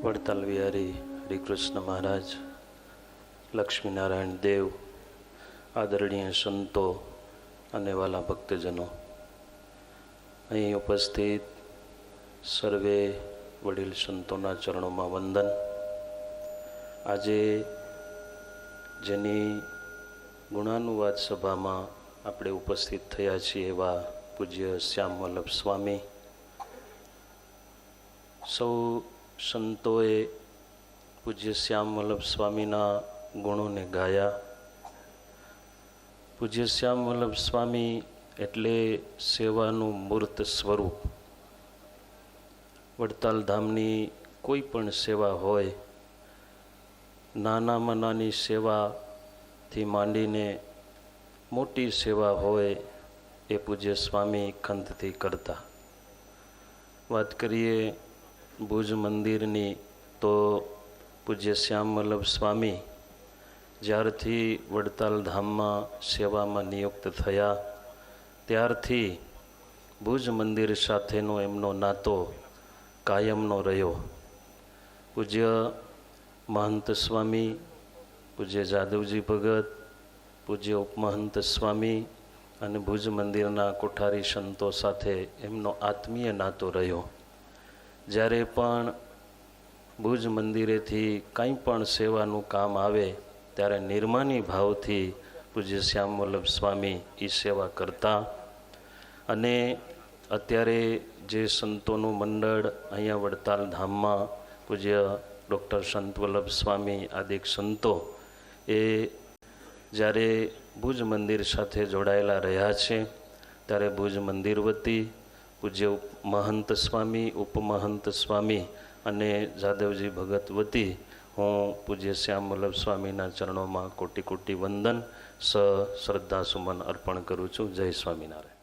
વડતાલ વિહારી હરિકૃષ્ણ મહારાજ, લક્ષ્મીનારાયણ દેવ, આદરણીય સંતો અને વાલા ભક્તજનો, અહીં ઉપસ્થિત સર્વે વડીલ સંતોના ચરણોમાં વંદન. આજે જેની ગુણાનુવાદ સભામાં આપણે ઉપસ્થિત થયા છીએ એવા પૂજ્ય શ્યામ વલ્લભ સ્વામી, સૌ સંતોએ પૂજ્ય શ્યામ વલ્લભ સ્વામીના ગુણોને ગાયા. પૂજ્ય શ્યામ વલ્લભ સ્વામી એટલે સેવાનું મૂર્ત સ્વરૂપ. વડતાલ ધામની કોઈ પણ સેવા હોય, નાનામાં નાની સેવાથી માંડીને મોટી સેવા હોય, એ પૂજ્ય સ્વામી ખંતથી કરતા. વાત કરીએ ભુજ મંદિરની તો પૂજ્ય શ્યામ વલ્લભ સ્વામી જ્યારથી વડતાલ ધામમાં સેવામાં નિયુક્ત થયા ત્યારથી ભુજ મંદિર સાથેનો એમનો નાતો કાયમનો રહ્યો. પૂજ્ય મહંત સ્વામી, પૂજ્ય જાદવજી ભગત, પૂજ્ય ઉપમહંત સ્વામી અને ભુજ મંદિરના કોઠારી સંતો સાથે એમનો આત્મીય નાતો રહ્યો. જ્યારે પણ ભુજ મંદિરેથી કંઈ પણ સેવાનું કામ આવે ત્યારે નિર્માની ભાવથી પૂજ્ય શ્યામ વલ્લભ સ્વામી એ સેવા કરતા. અને અત્યારે જે સંતોનું મંડળ અહીંયા વડતાલ ધામમાં પૂજ્ય ડૉક્ટર સંત વલ્લભ સ્વામી આદિક સંતો એ જ્યારે ભુજ મંદિર સાથે જોડાયેલા રહ્યા છે ત્યારે ભુજ મંદિર વતી પૂજ્ય મહંત સ્વામી, ઉપમહંત સ્વામી અને જાદવજી ભગત વતી હું પૂજ્ય શ્યામ વલ્લભ સ્વામીના ચરણોમાં કોટી કોટી વંદન શ્રદ્ધા સુમન અર્પણ કરું છું. જય સ્વામિનારાયણ.